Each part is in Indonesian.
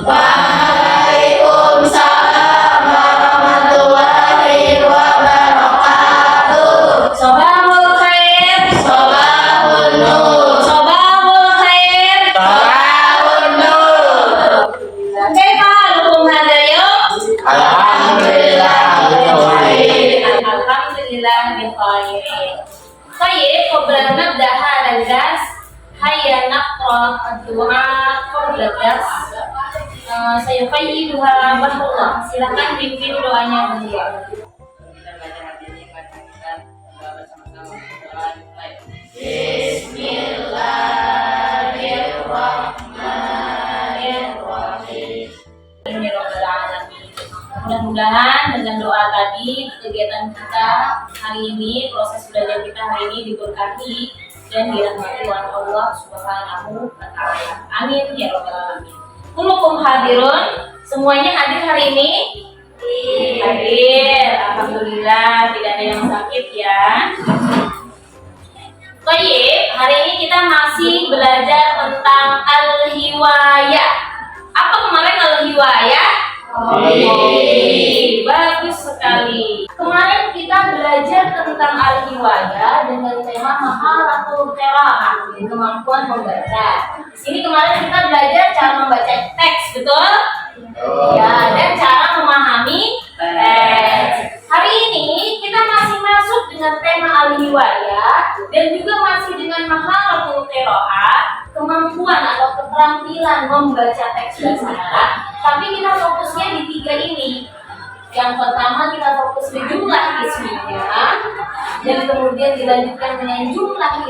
Waalaikumsalam warahmatullahi wabarakatuh. Sobahul khair. Sobahun nur. Sobahul khair. Sobahun nur. Kaifa halukum hadha yawm? Alhamdulillah bikhair. Alhamdulillah bikhair. Baik, qabla nabda hadha al-dars, hayya naqra ad-du'a qabla ad-dars. Saya qayyiduha bahullah. Silakan pimpin doanya beliau. Kita belajar hari ini baca kita bersama-sama. Mulai. Bismillahirrahmanirrahim. Mudah-mudahan dengan doa tadi kegiatan kita hari ini, proses belajar kita hari ini diberkati dan dirahmati oleh Allah Subhanahu wa taala. Amin ya rabbal alamin. Kullukum hadirun, semuanya hadir hari ini? Hadir. Alhamdulillah tidak ada yang sakit ya. Baik, hari ini kita masih belajar tentang al-hiwayah. Apa kemarin al-hiwayah? Bagus sekali. Kemarin kita belajar tentang al-hiwayah dengan tema maharatul qiraah, kemampuan membaca. Di sini kemarin kita belajar cara membaca teks, betul? Ya, dan cara memahami teks. Hari ini kita masih masuk dengan tema al-hiwayah dan juga masih dengan maharatul qiraah, kemampuan atau keterampilan membaca teks bahasa Arab. Tapi kita fokusnya di tiga ini. Yang pertama kita fokus di jumlah ismiyah, dan kemudian dilanjutkan dengan jumlah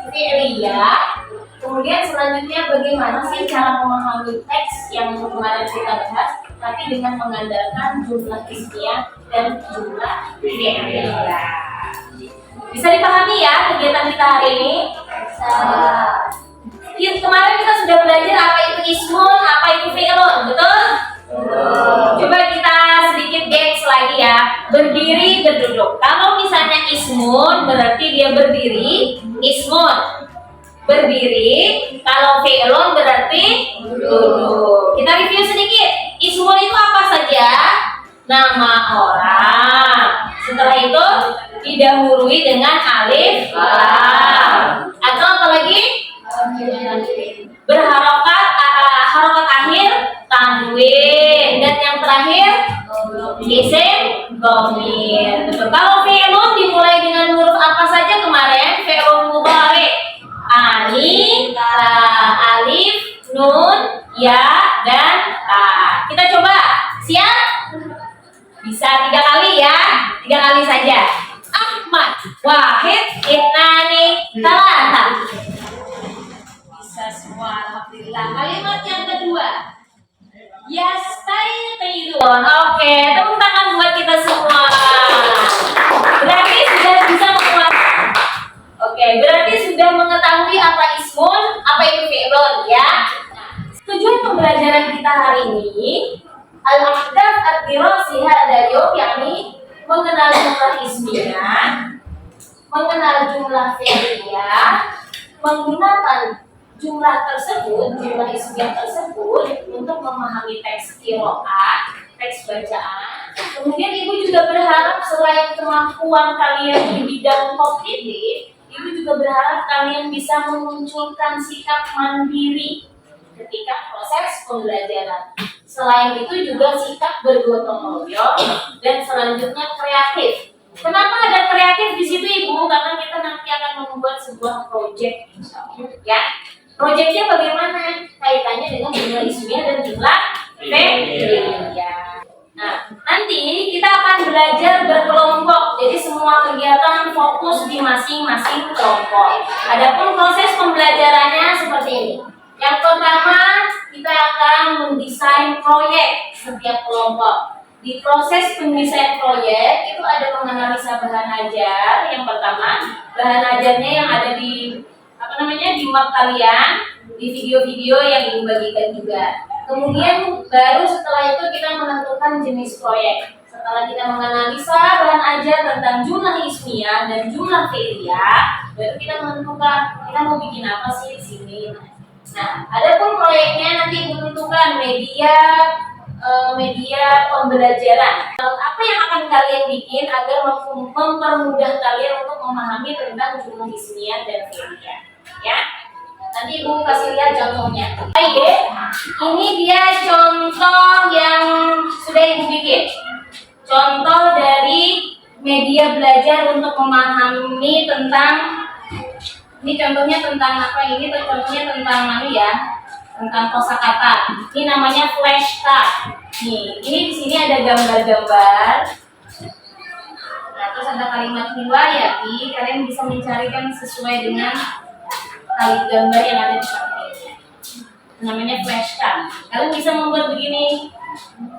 fi'liyah. Kemudian selanjutnya bagaimana sih cara memahami teks yang kemarin kita bahas, tapi dengan mengandalkan jumlah ismiyah dan jumlah fi'liyah. Bisa dipahami ya kegiatan kita hari ini? Kemarin kita sudah belajar apa itu ismun, apa itu fi'lun, betul? Coba kita sedikit gaps lagi ya. Berdiri, berduduk. Kalau misalnya ismun berarti dia berdiri, ismun. Berdiri, kalau fi'lun berarti duduk. Kita review sedikit. Ismun itu apa saja? Nama orang. Setelah itu didahului dengan alif, lam. Atau apa lagi? Berharokat harokat akhir tanwin, dan yang terakhir isim dhamir. Kalau fi'lun dimulai dengan huruf apa saja kemarin? Fi'lun mudhari, alif, nun, ya, dan ta. Kita coba. Siap? Bisa 3 kali ya. 3 kali saja. Ahmad, wahid, itnani, talata. Bisa semua, alhamdulillah. Kalimat yang kedua, yastayqidun. Oke, tepuk tangan buat kita semua. Berarti sudah bisa menguasai. Oke, berarti sudah mengetahui apa ismun, apa itu fi'lun ya. Tujuan pembelajaran kita hari ini al-ahdaf ad-dirasi hadha yawm, yakni mengenal jumlah ismiyah, mengenal jumlah fi'liyah, menggunakan jumlah tersebut, jumlah ismiyah tersebut untuk memahami teks qiraat, teks bacaan. Kemudian ibu juga berharap selain kemampuan kalian di bidang kognitif, ibu juga berharap kalian bisa memunculkan sikap mandiri ketika proses pembelajaran. Selain itu juga sikap bergotong royong dan selanjutnya kreatif. Kenapa ada kreatif di situ ibu? Karena kita nanti akan membuat sebuah proyek, ya. Proyeknya bagaimana? Kaitannya dengan jumlah ismiyah dan jumlah fi'liyah. Nah, nanti kita akan belajar berkelompok. Jadi semua kegiatan fokus di masing-masing kelompok. Adapun proses pembelajarannya seperti ini. Yang pertama, kita akan mendesain proyek setiap kelompok. Di proses pendesain proyek itu ada menganalisa bahan ajar. Yang pertama, bahan ajarnya yang ada di di map kalian, di video-video yang ibu bagikan juga. Kemudian baru setelah itu kita menentukan jenis proyek. Setelah kita menganalisa bahan ajar tentang jumlah ismiyah dan jumlah fi'liyah, baru kita menentukan kita mau bikin apa sih di sini. Nah, adapun proyeknya nanti Ibu tentukan media pembelajaran. Apa yang akan kalian bikin agar mempermudah kalian untuk memahami tentang jumlah ismiyah dan fi'liyah, ya? Nanti Ibu kasih lihat contohnya. Baik, ini dia contoh yang sudah Ibu bikin. Contoh dari media belajar untuk memahami tentang, ini contohnya tentang apa? Ini contohnya tentang tentang kosakata. Ini namanya flashcard. Nih, ini di sini ada gambar-gambar. Nah, terus ada kalimat riwayati. Kalian bisa mencarikan sesuai dengan kalimat gambar yang ada di samping ini. Namanya flashcard. Kalian bisa membuat begini.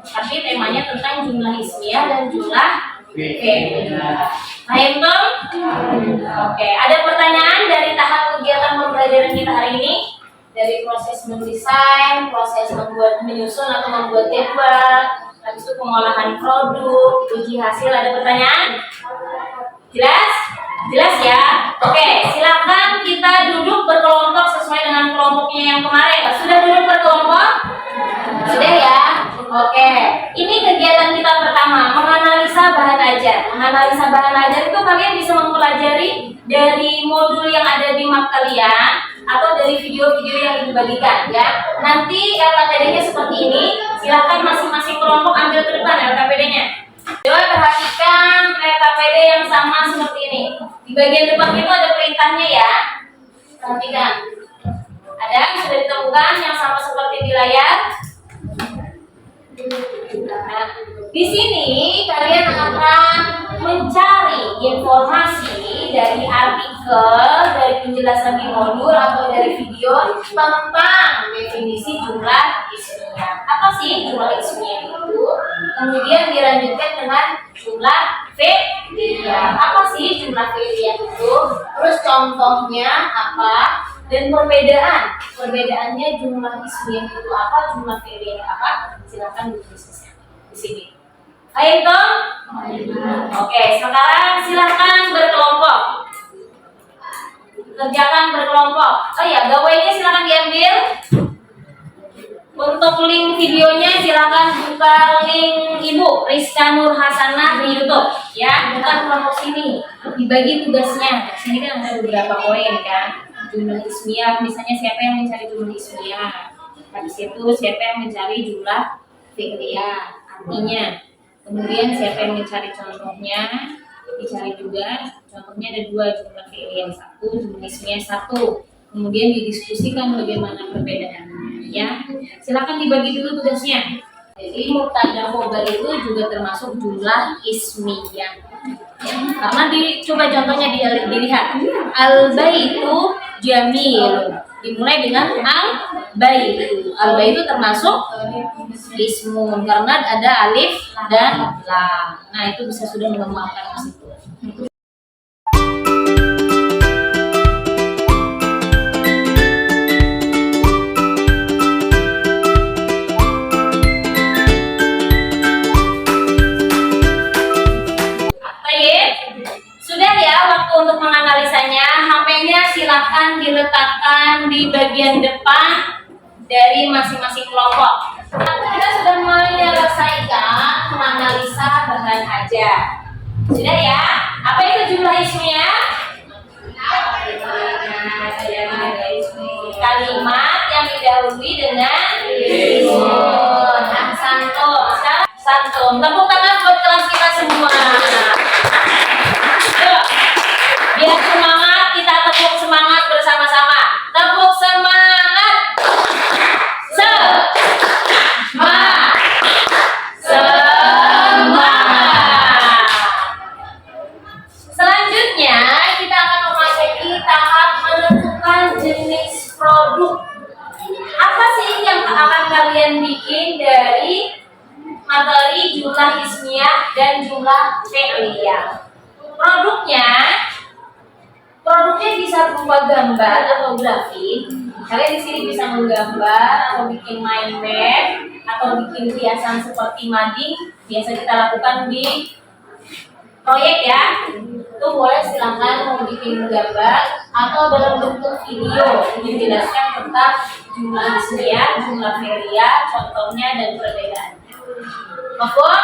Tapi temanya tentang jumlah ismiyah dan jumlah fi'liyah. Paham toh? Oke, ada pertanyaan dari tahap kegiatan pembelajaran kita hari ini? Dari proses mendesain, proses menyusun atau membuat jadwal, habis itu pengolahan produk, uji hasil. Ada pertanyaan? Jelas? Jelas ya? Oke, silakan kita duduk berkelompok sesuai dengan kelompoknya yang kemarin. Sudah duduk berkelompok? Sudah ya? Oke, ini kegiatan kita pertama, menganalisa bahan ajar. Menganalisa bahan ajar itu kalian bisa mempelajari dari modul yang ada di map kalian atau dari video-video yang dibagikan ya. Nanti LKPD-nya seperti ini, silakan masing-masing kelompok ambil ke depan LKPD-nya. Coba perhatikan LKPD yang sama seperti ini. Di bagian depan itu ada perintahnya ya. Perhatikan. Ada yang sudah ditemukan yang sama seperti di layar? Nah, di sini kalian akan mencari informasi dari artikel, dari penjelasan di modul atau dari video tentang definisi jumlah ismiyah. Apa sih jumlah ismiyah itu? Kemudian dilanjutkan dengan jumlah fi'liyah. Apa sih jumlah fi'liyah itu? Terus contohnya apa? Dan perbedaannya jumlah ismiyah itu apa, jumlah fi'liyah apa? Silakan ditulis di sini. Ayo dong. Oke, sekarang silakan berkelompok. Kerjakan berkelompok. Oh ya, gawainya silakan diambil. Untuk link videonya silakan buka link Ibu Rizka Nur Hasanah di YouTube ya. Bukan kelompok sini. Dibagi tugasnya. Sini kan ada beberapa poin kan. Jumlah ismiyah, misalnya siapa yang mencari jumlah ismiyah. Habis itu siapa yang mencari jumlah fi'liyah, artinya. Kemudian siapa yang mencari contohnya, dicari juga. Contohnya ada 2, jumlah fi'liyah 1, jumlah ismiyah 1. Kemudian didiskusikan bagaimana perbedaannya ya. Silakan dibagi dulu tugasnya. Jadi mubtada khobar itu juga termasuk jumlah ismiyah. Ya, karena coba contohnya dilihat. Al-baitu jamil. Dimulai dengan al-baitu. Al-baitu termasuk ismun karena ada alif dan lam. Nah, itu bisa sudah mengembangkan ke situ. Sudah ya waktu untuk menganalisanya. HP-nya silakan diletakkan di bagian depan dari masing-masing kelompok. Kita sudah menyelesaikan menganalisa bahan ajar. Sudah ya? Apa itu jumlah ismiyah? Kalimat yang didahului dengan ismun. Santum. Tepuk tangan buat kelas kita semua. Biar semangat, kita tepuk semangat bersama-sama. Tepuk semangat. Semangat. Selanjutnya kita akan memasuki tahap menentukan jenis produk. Apa sih yang akan kalian bikin dari materi jumlah ismiyah dan jumlah fi'liyah? Produknya bisa berupa gambar atau grafik. Kalian di sini bisa menggambar atau bikin mind map atau bikin hiasan seperti mading. Biasa kita lakukan di proyek ya. Itu boleh silakan mau bikin bikin gambar atau dalam bentuk video menjelaskan tentang jumlah hismiyah, jumlah feria, contohnya dan perbedaannya. Mafhum?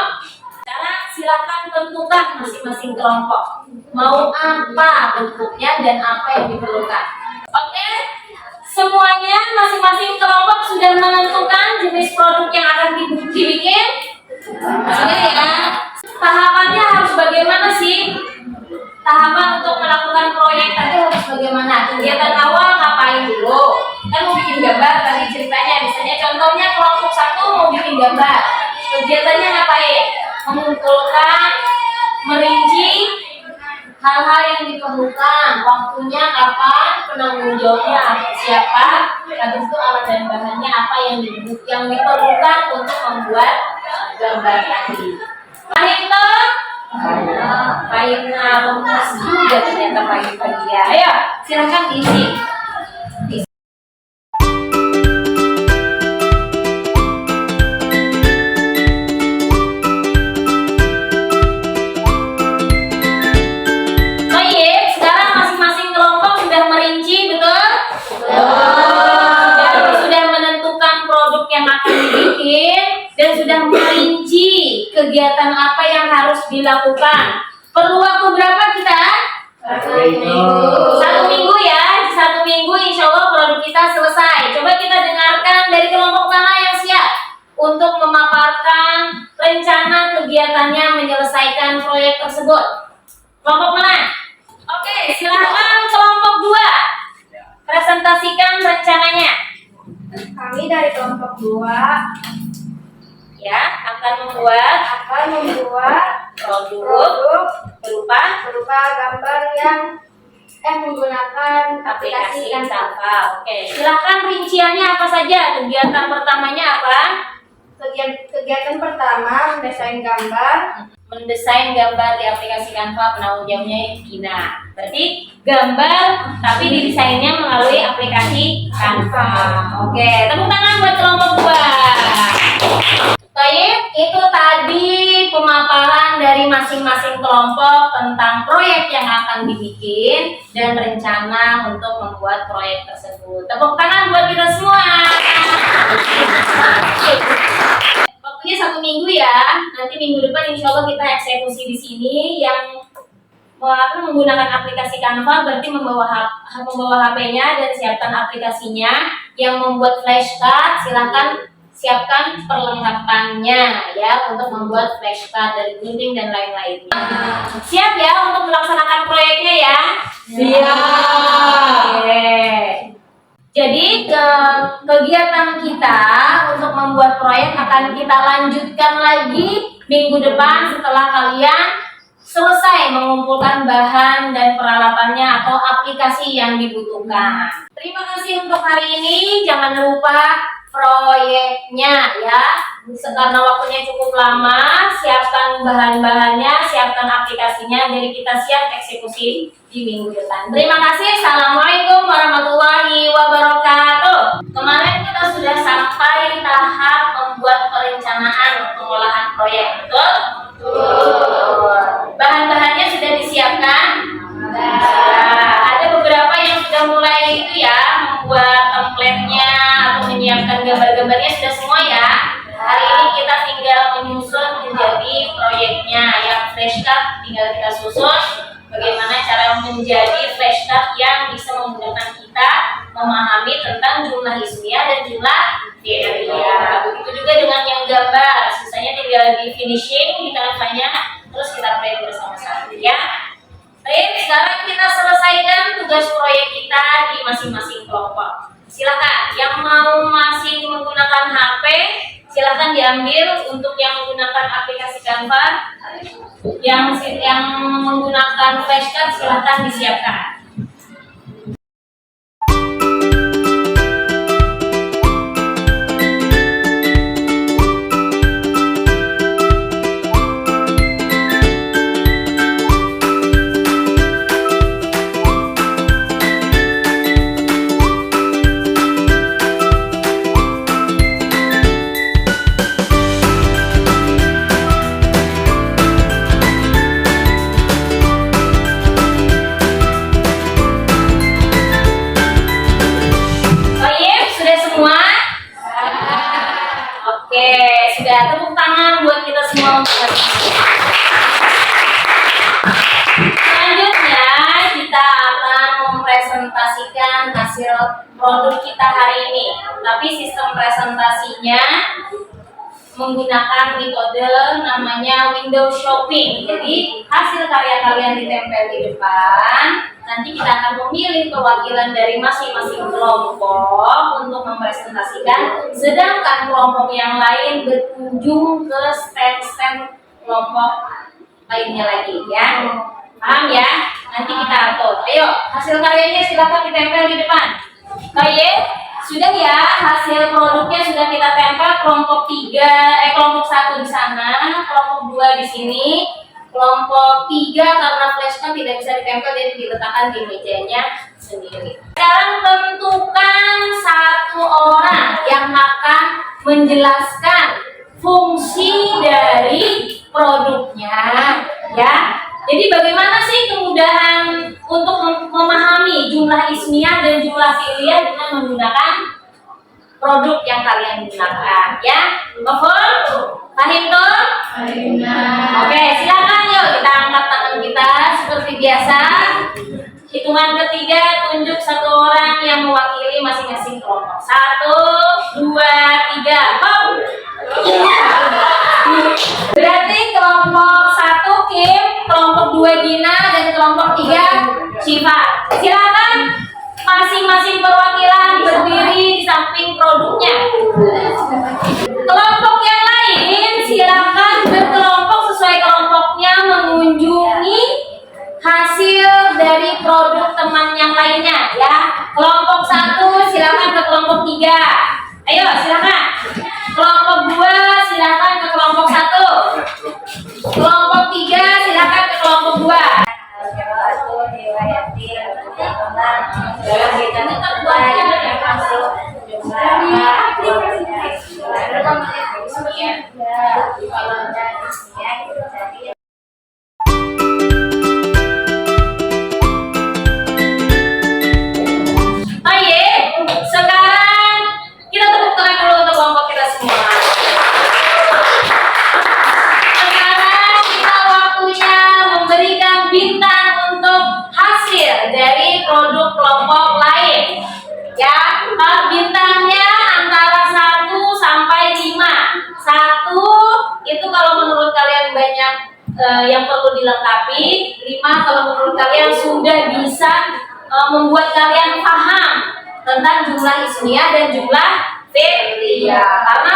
Sekarang silakan tentukan masing-masing kelompok mau apa bentuknya dan apa yang diperlukan. Oke? Semuanya masing-masing kelompok sudah menentukan jenis produk yang akan dibikin? Sudah ya? Tahapannya harus bagaimana sih? Tahapan untuk melakukan proyek tadi harus bagaimana? Kegiatan awal ngapain dulu? Kan mau bikin gambar tadi ceritanya, misalnya contohnya kelompok 1 mau bikin gambar. Kegiatannya ngapain? Mengumpulkan, merinci hal-hal yang diperlukan, waktunya kapan, penanggung jawabnya siapa, habis itu alat dan bahannya apa yang diperlukan untuk membuat gambar tadi. Pahit toh? Pahitnya lemes juga ternyata pahit tadi ya. Ayo, silakan diisi. Dan sudah merinci kegiatan apa yang harus dilakukan. Perlu waktu berapa kita? 1 minggu ya. 1 minggu insya Allah produk kita selesai. Coba kita dengarkan dari kelompok mana yang siap untuk memaparkan rencana kegiatannya menyelesaikan proyek tersebut. Kelompok mana? Oke, silakan kelompok 2. Presentasikan rencananya. Kami dari kelompok 2 ya akan membuat produk berupa gambar yang menggunakan aplikasi Canva. Oke, silakan rinciannya apa saja? Kegiatan pertamanya apa? Kegiatan pertama mendesain gambar. Mendesain gambar di aplikasi Canva, penanggung jawabnya Gina. Berarti gambar tapi didesainnya melalui aplikasi Canva. Oke, tepuk tangan buat kelompok 2. Baik, itu tadi pemaparan dari masing-masing kelompok tentang proyek yang akan dibikin dan rencana untuk membuat proyek tersebut. Tepuk tangan buat kita semua. Waktunya 1 minggu ya. Nanti minggu depan insya Allah kita eksekusi di sini. Yang menggunakan aplikasi Canva berarti membawa HP-nya dan siapkan aplikasinya. Yang membuat flashcard silahkan siapkan perlengkapannya ya untuk membuat flashcard dari gunting dan lain-lainnya. Siap ya untuk melaksanakan proyeknya ya? Siap. Oke. Jadi kegiatan kita untuk membuat proyek akan kita lanjutkan lagi minggu depan setelah kalian selesai mengumpulkan bahan dan peralatannya atau aplikasi yang dibutuhkan. Terima kasih untuk hari ini. Jangan lupa proyeknya ya, karena waktunya cukup lama, siapkan bahan-bahannya, siapkan aplikasinya, jadi kita siap eksekusi di minggu depan. Terima kasih. Assalamualaikum warahmatullahi wabarakatuh. Kemarin kita sudah sampai tahap membuat perencanaan pengolahan proyek, betul? Bahan-bahannya sudah disiapkan? Ada beberapa yang sudah mulai itu ya, membuat template-nya atau menyiapkan gambar-gambarnya sudah semua ya. Hari ini kita tinggal menyusun menjadi proyeknya yang flashcard, tinggal kita susun bagaimana cara menjadi flashcard yang bisa memudahkan kita memahami tentang jumlah hismiyah dan jumlah feria. Begitu juga dengan yang gambar, sisanya tinggal di finishing di Canva-nya, terus kita print bersama-sama ya. Baik, sekarang kita selesaikan tugas proyek kita di masing-masing kelompok. Silakan yang mau masih menggunakan HP, silakan diambil. Untuk yang menggunakan aplikasi Canva, yang menggunakan flashcard silakan disiapkan. hasil produk kita hari ini. Tapi sistem presentasinya menggunakan metode namanya window shopping. Jadi hasil karya kalian ditempel di depan. Nanti kita akan memilih perwakilan dari masing-masing kelompok untuk mempresentasikan. Sedangkan kelompok yang lain berkunjung ke stand-stand kelompok lainnya lagi, ya. Paham ya? Nanti kita atur. Ayo, hasil karyanya silakan ditempel di depan. Baik, sudah ya, hasil produknya sudah kita tempel. Kelompok 1 di sana, kelompok 2 di sini. Kelompok 3 karena flashcard tidak bisa ditempel, jadi diletakkan di mejanya sendiri. Sekarang tentukan satu orang yang akan menjelaskan fungsi dari produknya, ya. Jadi bagaimana sih kemudahan untuk memahami jumlah ismiyah dan jumlah fi'liyah dengan menggunakan produk yang kalian gunakan, ya? Mafhum? Paham tuh? Oke, silakan yuk kita angkat tangan kita seperti biasa. Hitungan ketiga, tunjuk satu orang yang mewakili masing-masing kelompok. 1, 2, 3, go! Berarti kelompok 1 Kim, kelompok 2 Gina, dan kelompok 3 Syifa. Silakan masing-masing perwakilan berdiri di samping produknya. Kelompok yang lain silakan berkelompok sesuai kelompoknya mengunjungi hasil dari produk teman yang lainnya, ya. Kelompok 1 silakan ke kelompok 3. Ayo silakan. Kelompok 2 silakan ke kelompok 1. Kelompok 3 silakan ke kelompok 2. Sekarang kita tepuk tangan dulu untuk kelompok kita semua. Sekarang kita waktunya memberikan bintang untuk hasil dari produk kelompok lain. Ya, bintangnya antara 1 sampai 5. 1 itu kalau menurut kalian banyak yang perlu dilengkapi. 5 kalau menurut kalian sudah bisa membuat kalian paham tentang jumlah ismiyah dan jumlah fi'liyah. Karena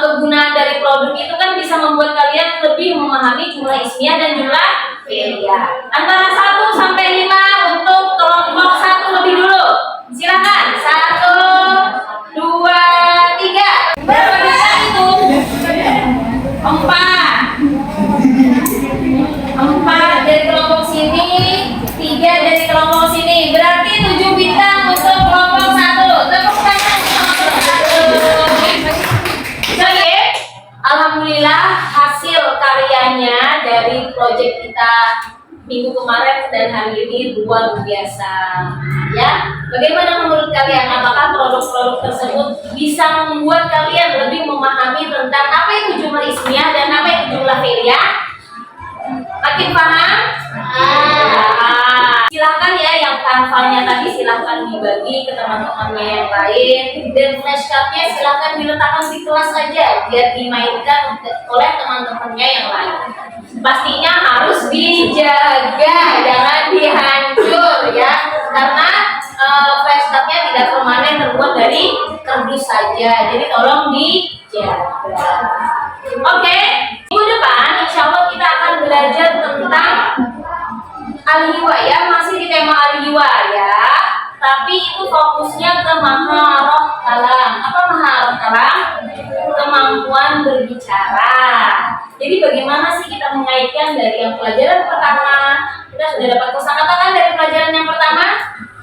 kegunaan dari produk itu kan bisa membuat kalian lebih memahami jumlah ismiyah dan jumlah fi'liyah. Antara 1 sampai 5 untuk kelompok 1 lebih dulu. Silakan. 1, 2, 3. Berapa bintang itu? 4 dari kelompok sini, 3 dari kelompok sini. Berarti 7 bintang untuk kelompok 1. Tepuk tangan untuk kelompok 1. Jadi, alhamdulillah hasil karyanya dari proyek kita minggu kemarin dan hari ini luar biasa. Ya, bagaimana menurut kalian? Apakah produk-produk tersebut bisa membuat kalian lebih memahami tentang apa itu jumlah ismiyah dan apa itu jumlah fi'liyah? Makin paham? Silakan ya, yang hafalnya tadi silakan dibagi ke teman-temannya yang lain, dan flashcardnya silakan diletakkan di kelas saja biar dimainkan oleh teman-temannya yang lain. Pastinya harus dijaga, jangan dihancur ya, karena flashcardnya tidak permanen, terbuat dari kardus saja, jadi tolong dijaga. Oke, minggu depan insya Allah kita akan belajar tentang al-hiwa ya, masih di tema al-hiwa ya, tapi itu fokusnya ke maharah kalam. Apa maharah kalam? Kemampuan berbicara. Jadi bagaimana sih kita mengaitkan dari yang pelajaran pertama, kita sudah dapat kosakata kan dari pelajaran yang pertama,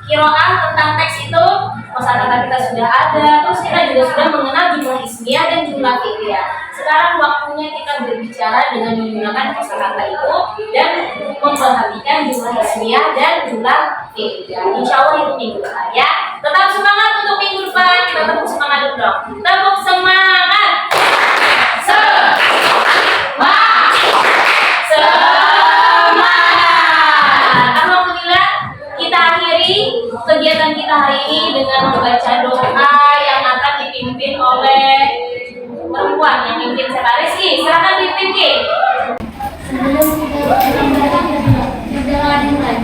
qiraah tentang teks itu, kosakata kita sudah ada, terus kita juga sudah mengenal jumlah ismiyah dan jumlah fi'liyah. Sekarang waktunya kita berbicara dengan menggunakan kosakata itu dan memperhatikan jumlah ismiyah dan jumlah fi'liyah. Insya Allah itu minggu depan ya. Tetap semangat untuk minggu depan, kita tepuk semangat dulu dong. Tepuk semangat. Semangat. Alhamdulillah kita akhiri kegiatan kita hari ini dengan membaca doa yang akan dipimpin oleh perempuan yang mimpin siapa? Rizky, silakan pimpin Ki. Sebelum kita membaca berdoa dimulai.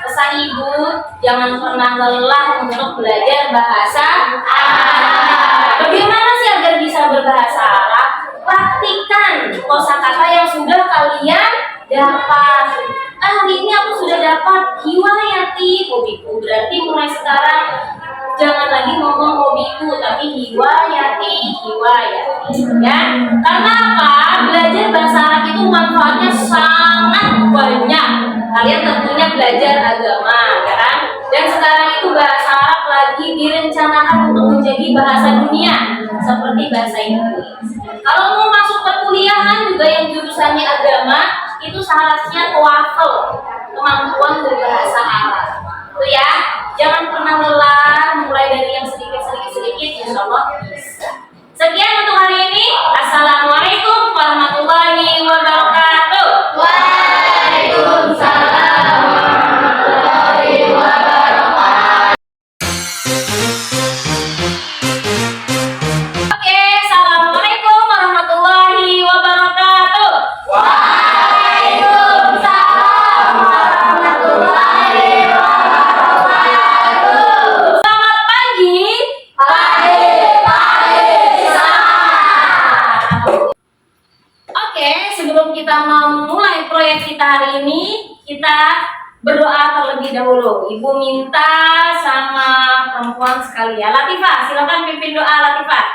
Pesan ibu, jangan pernah lelah untuk belajar bahasa Arab. Bagaimana sih agar bisa berbahasa Arab? Praktikan kosakata yang sudah kalian dapat. Hari ini aku sudah dapat hiwayati, hobiku. Berarti mulai sekarang jangan lagi ngomong hobiku, tapi hiwayati. Ya, karena apa? Belajar bahasa Arab itu manfaatnya sangat banyak. Kalian tentunya belajar agama, ya kan? Dan sekarang itu bahasa Arab lagi direncanakan untuk menjadi bahasa dunia, seperti bahasa Inggris. Kalau mau masuk perkuliahan juga yang jurusannya agama, itu syaratnya TOEFL, kemampuan berbahasa Arab. Itu ya, jangan pernah lelah, mulai dari yang sedikit, insya Allah bisa. Sekian untuk hari ini. Assalamualaikum warahmatullahi wabarakatuh. Waalaikumsalam warahmatullahi wabarakatuh. Oke, assalamualaikum warahmatullahi wabarakatuh. Waalaikumsalam warahmatullahi wabarakatuh. Selamat pagi. Oke, sebelum kita memulai proyek kita hari ini, kita berdoa terlebih dahulu. Ibu minta sama perempuan sekalian. Latifah, silakan pimpin doa Latifah.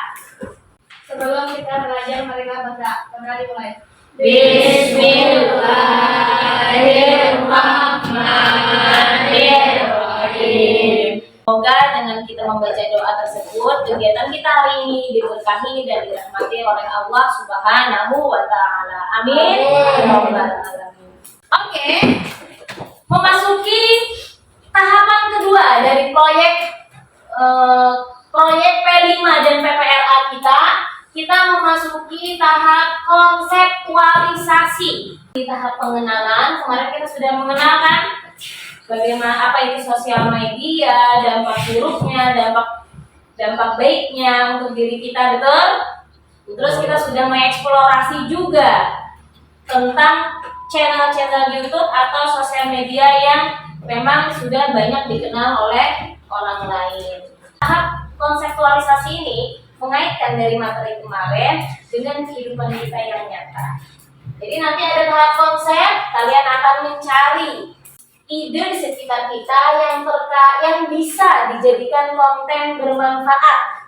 Sebelum kita belajar, marilah baca. Kembali mulai. Bismillahirrahmanirrahim. Semoga dengan kita membaca doa tersebut, kegiatan kita hari ini diberkahi dan dirahmati oleh Allah Subhanahu wa Ta'ala. Amin. Oke, memasuki tahapan kedua dari proyek P5 dan PPRA kita memasuki tahap konseptualisasi. Di tahap pengenalan, kemarin kita sudah mengenalkan bagaimana apa itu sosial media, dampak buruknya, dampak baiknya untuk diri kita, betul? Terus kita sudah mengeksplorasi juga tentang channel-channel YouTube atau sosial media yang memang sudah banyak dikenal oleh orang lain. Tahap konseptualisasi ini mengaitkan dari materi kemarin dengan kehidupan kita yang nyata. Jadi nanti ada tahap konsep, kalian akan mencari ide di sekitar kita yang bisa dijadikan konten bermanfaat.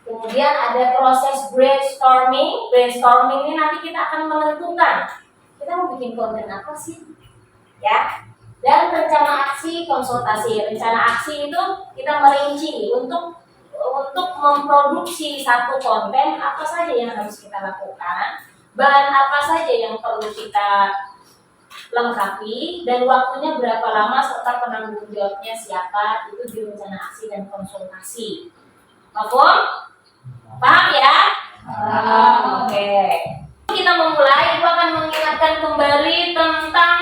Kemudian ada proses brainstorming. Brainstorming ini nanti kita akan menentukan kita mau bikin konten apa sih, ya. Dan rencana aksi konsultasi. Rencana aksi itu kita merinci untuk memproduksi satu konten, apa saja yang harus kita lakukan, bahan apa saja yang perlu kita lengkapi, dan waktunya berapa lama, serta penanggung jawabnya siapa. Itu di rencana aksi dan konsultasi. Paham ya? Oke. Kita memulai, Ibu akan mengingatkan kembali tentang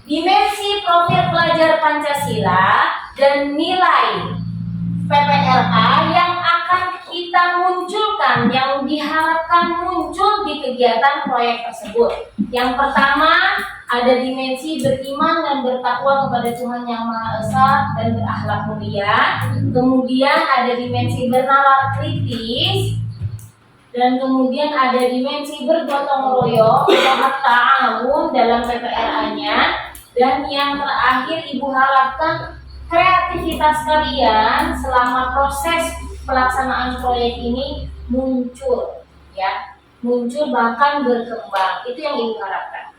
dimensi profil pelajar Pancasila dan nilai PPRA yang akan kita munculkan, yang diharapkan muncul di kegiatan proyek tersebut. Yang pertama, ada dimensi beriman dan bertakwa kepada Tuhan Yang Maha Esa dan berakhlak mulia. Kemudian ada dimensi bernalar kritis, dan kemudian ada dimensi bergotong royong atau ta'awun dalam PPRA-nya. Dan yang terakhir, Ibu harapkan kreativitas kalian selama proses pelaksanaan proyek ini muncul, ya, muncul bahkan berkembang. Itu yang Ibu harapkan.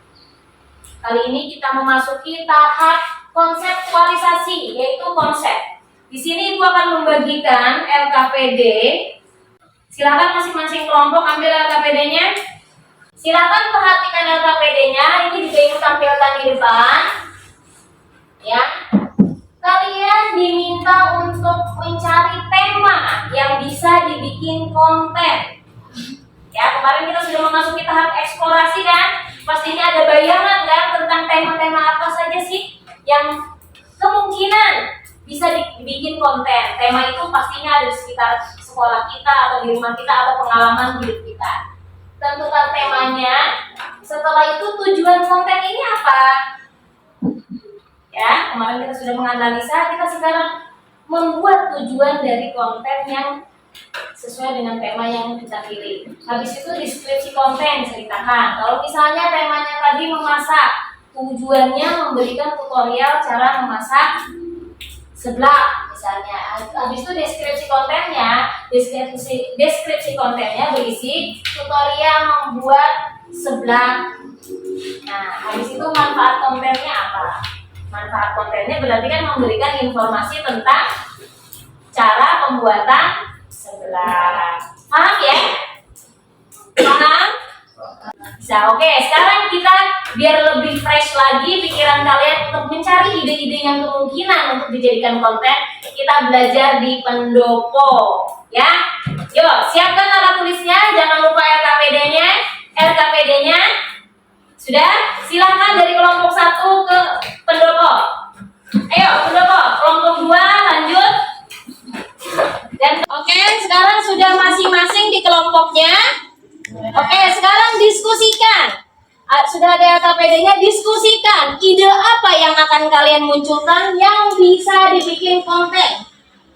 Kali ini kita memasuki tahap konseptualisasi, yaitu konsep. Di sini Ibu akan membagikan LKPD. Silakan masing-masing kelompok ambil LKPD-nya. Silakan perhatikan LKPD-nya. Ini juga Ibu tampilkan di depan. Ya. Kalian diminta untuk mencari tema yang bisa dibikin konten. Ya, memasuki tahap eksplorasi kan? Pastinya ada bayangan kan tentang tema-tema apa saja sih yang kemungkinan bisa dibikin konten. Tema itu pastinya ada di sekitar sekolah kita atau di rumah kita atau pengalaman hidup kita. Tentukan temanya. Setelah itu tujuan konten ini apa? Ya, kemarin kita sudah menganalisa, kita sekarang membuat tujuan dari konten yang sesuai dengan tema yang kita pilih. Habis itu deskripsi konten, ceritakan. Kalau misalnya temanya tadi memasak, tujuannya memberikan tutorial cara memasak seblak misalnya. Habis itu deskripsi kontennya berisi tutorial membuat seblak. Nah, habis itu manfaat kontennya apa? Manfaat kontennya berarti kan memberikan informasi tentang cara pembuatan seblak. Paham ya? Paham? Bisa. Oke, sekarang kita biar lebih fresh lagi pikiran kalian untuk mencari ide-ide yang kemungkinan untuk dijadikan konten, kita belajar di pendopo. Ya, yuk siapkan alat tulisnya, jangan lupa RKPD-nya. Sudah? Silahkan dari kelompok 1 ke pendopo. Ayo, pendopo, kelompok 2 lanjut. Dan oke, sekarang sudah masing-masing di kelompoknya. Oke, sekarang diskusikan. Sudah ada RKPD-nya, diskusikan ide apa yang akan kalian munculkan yang bisa dibikin konten.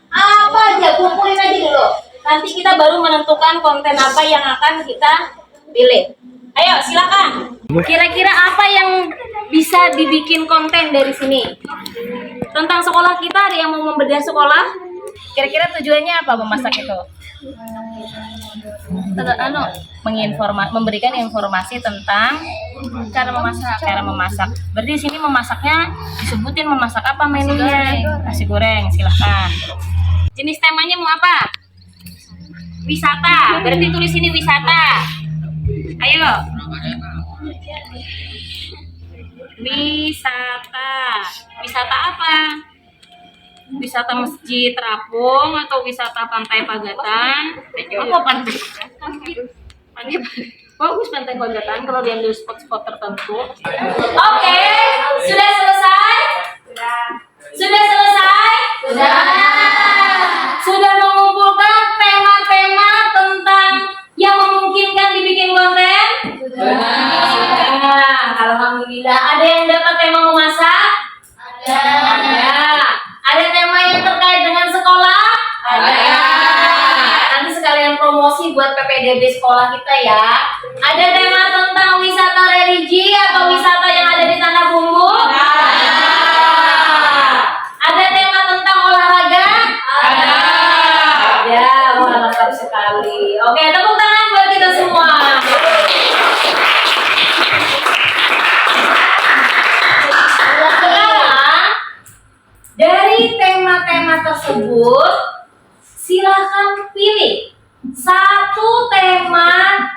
Apa aja, kumpulin aja dulu. Nanti kita baru menentukan konten apa yang akan kita pilih. Ayo, silakan. Kira-kira apa yang bisa dibikin konten dari sini? Tentang sekolah kita, ada yang mau membedah sekolah? Kira-kira tujuannya apa memasak itu? Memberikan informasi tentang cara memasak. Berarti di sini memasaknya disebutin memasak apa menunya? Nasi goreng, silahkan. Jenis temanya mau apa? Wisata. Berarti tulis ini wisata. Ayo. Wisata. Wisata apa? Wisata Masjid Terapung atau wisata Pantai Pagatan? Apa pantai? Bagus Pantai Pagatan kalau diambil spot-spot tertentu. Oke, sudah selesai? Sudah selesai? Sudah mengumpulkan tema-tema tentang yang memungkinkan dibikin konten? Alhamdulillah. Ada yang dapat tema memasak? Ada. Ada tema yang terkait dengan sekolah? Ada. Nanti sekalian promosi buat PPDB sekolah kita ya. Ada tema tentang wisata religi atau wisata yang ada di Tanah Bumbu? Ada tema tentang olahraga? Ada. Wah, lengkap sekali. Oke, tepuk tangan buat kita semua. Dari tema-tema tersebut, silakan pilih satu tema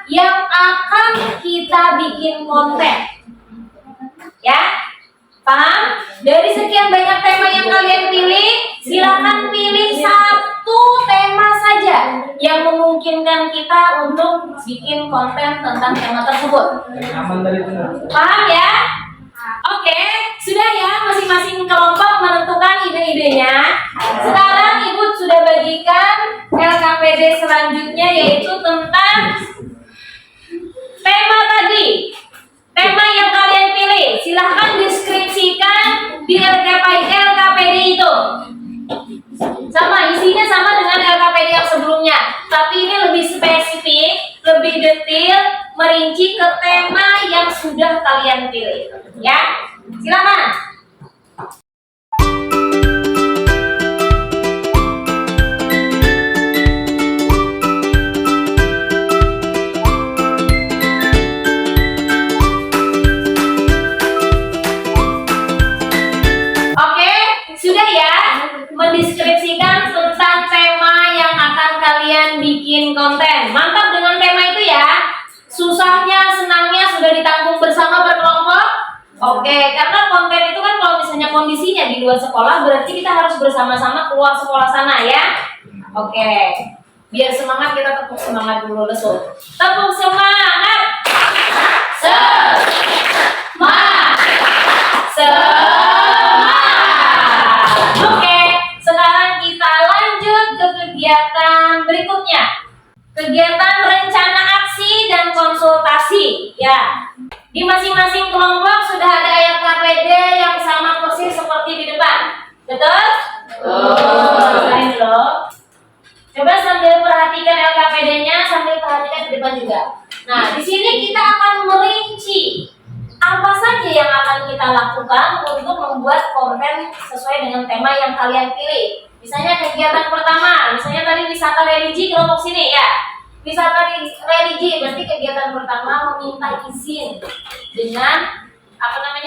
yang akan kita bikin konten. Ya, paham? Dari sekian banyak tema yang kalian pilih, silakan pilih satu tema saja yang memungkinkan kita untuk bikin konten tentang tema tersebut. Paham ya? Oke, sudah ya, masing-masing kelompok menentukan ide-idenya. Sekarang Ibu sudah bagikan LKPD selanjutnya, yaitu tentang tema tadi. Tema yang kalian pilih, silahkan deskripsikan di LKPD itu. Sama, isinya sama dengan LKPD yang sebelumnya, tapi ini lebih spesifik, lebih detail, merinci ke tema yang sudah kalian pilih. Ya, silakan. Oke, sudah ya, mendeskripsikan tentang tema yang akan kalian bikin konten. Mantap dengan tema itu ya. Susahnya, senangnya sudah ditanggung bersama berkelompok. Oke, karena konten itu kan kalau misalnya kondisinya di luar sekolah, berarti kita harus bersama-sama keluar sekolah sana ya. Oke, biar semangat kita tepuk semangat dulu lesu. Tepuk semangat. kegiatan rencana aksi dan konsultasi. Ya, di masing-masing kelompok sudah ada ayat KPD yang sama persis seperti di depan. Betul? Betul. Loh. Coba sambil perhatikan LKPD-nya, sambil perhatikan di depan juga. Nah, di sini kita akan merinci apa saja yang akan kita lakukan untuk membuat konten sesuai dengan tema yang kalian pilih. Misalnya kegiatan pertama, misalnya tadi wisata religi kelompok sini ya. Wisata religi berarti kegiatan pertama meminta izin dengan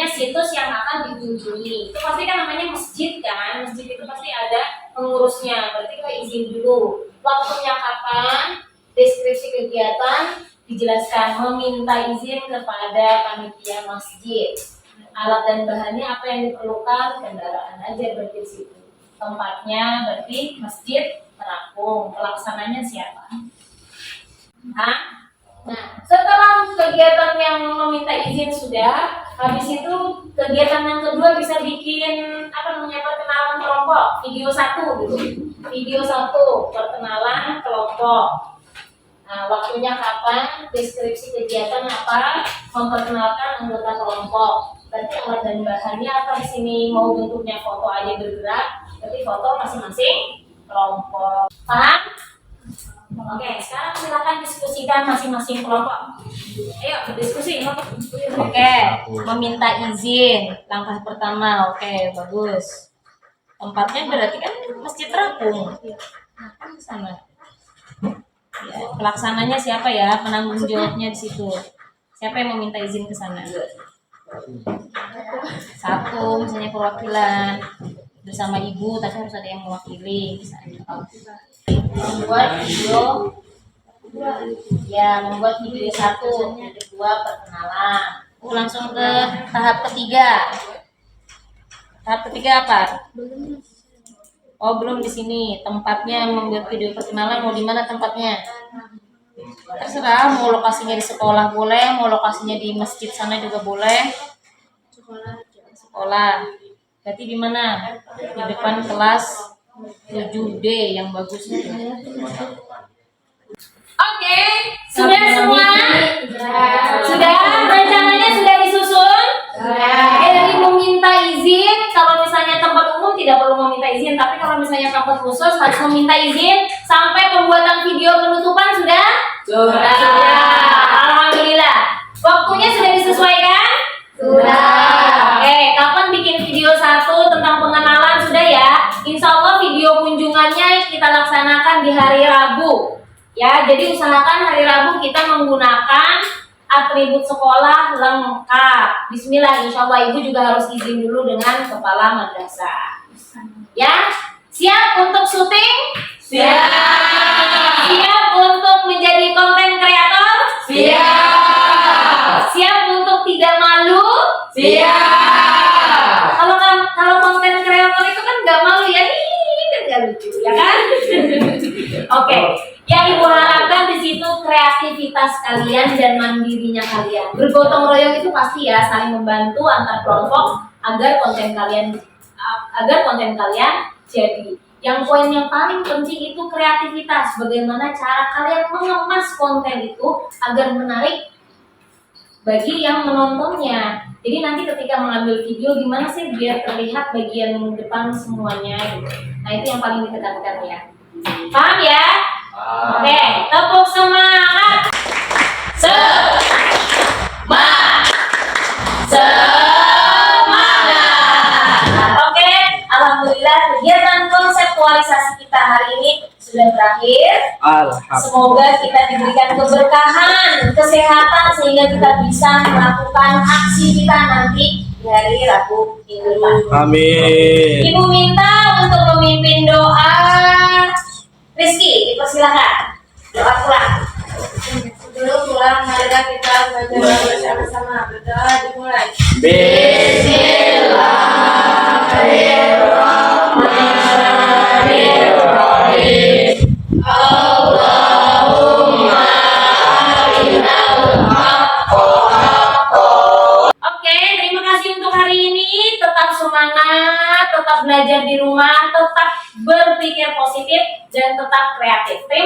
situs yang akan dikunjungi. Itu pasti kan namanya masjid kan. Masjid itu pasti ada pengurusnya. Berarti kita izin dulu. Waktunya kapan? Deskripsi kegiatan dijelaskan, meminta izin kepada panitia masjid. Alat dan bahannya apa yang diperlukan, kendaraan aja berarti di situ. Tempatnya berarti masjid terapung, pelaksananya siapa? Hah? Nah, setelah kegiatan yang meminta izin sudah, habis itu kegiatan yang kedua bisa bikin perkenalan kelompok, video 1 gitu. Video 1 perkenalan kelompok. Nah, waktunya kapan, deskripsi kegiatan apa, memperkenalkan anggota kelompok. Berarti alat dan bahannya apa di sini, mau bentuknya foto aja bergerak, berarti foto masing-masing kelompok. Paham? Oke, sekarang silakan diskusikan masing-masing kelompok. Ayo berdiskusi. Oke, meminta izin, langkah pertama. Oke, bagus. Tempatnya berarti kan masjid terapung. Nah, sana. Ya, pelaksananya siapa ya? Penanggung jawabnya di situ. Siapa yang meminta izin ke sana? Satu, misalnya perwakilan bersama ibu, tapi harus ada yang mewakili. Misalnya membuat video, membuat video 1, kedua perkenalan. Langsung ke tahap ketiga. Tahap ketiga apa? Oh, belum di sini. Tempatnya membuat video perkenalan, mau di mana tempatnya? Terserah, mau lokasinya di sekolah boleh, mau lokasinya di masjid sana juga boleh. Sekolah. Berarti di mana? Di depan kelas 7D yang bagus. Oke, sudah semua? Sudah? Rencananya sudah disusun? Dari meminta izin, kalau misalnya tempat umum tidak perlu meminta izin, tapi kalau misalnya tempat khusus harus meminta izin. Sampai pembuatan video penutupan sudah? Sudah. Alhamdulillah. Waktunya sudah disesuaikan? Sudah. Oke, kapan bikin video 1 tentang pengenalan sudah ya? Insya Allah video kunjungannya kita laksanakan di hari Rabu. Ya, jadi usahakan hari Rabu kita menggunakan atribut sekolah lengkap. Bismillah, insya Allah ibu juga harus izin dulu dengan kepala madrasah. Ya, siap untuk syuting? Siap. Siap untuk menjadi konten kreator? Siap. Siap untuk tidak malu? Siap. Kalau konten kreator itu kan nggak malu ya, ini kan nggak lucu, ya kan? Oke. Ya, ibu harapkan di situ kreativitas kalian dan mandirinya kalian. Bergotong royong itu pasti ya, saling membantu antar kelompok agar konten kalian jadi. Yang poin yang paling penting itu kreativitas. Bagaimana cara kalian mengemas konten itu agar menarik bagi yang menontonnya. Jadi nanti ketika mengambil video gimana sih biar terlihat bagian depan semuanya gitu. Nah, itu yang paling ditekankan ya. Paham ya? Oke, tepuk semangat. Semangat. Oke, alhamdulillah kegiatan konseptualisasi kita hari ini sudah berakhir. Semoga kita diberikan keberkahan, kesehatan sehingga kita bisa melakukan aksi kita nanti di hari Rabu minggu depan. Amin. Ibu minta untuk memimpin doa. Rizky, dipersilakan. Doa pulang. Sebelum pulang, marilah kita baca bersama-sama. Berdoa dimulai. Bismillahirrahmanirrahim. Allahumma arinal haqqa. Oke, terima kasih untuk hari ini. Tetap semangat, tetap belajar di rumah, tetap berpikir positif, dan tetap kreatif. Terima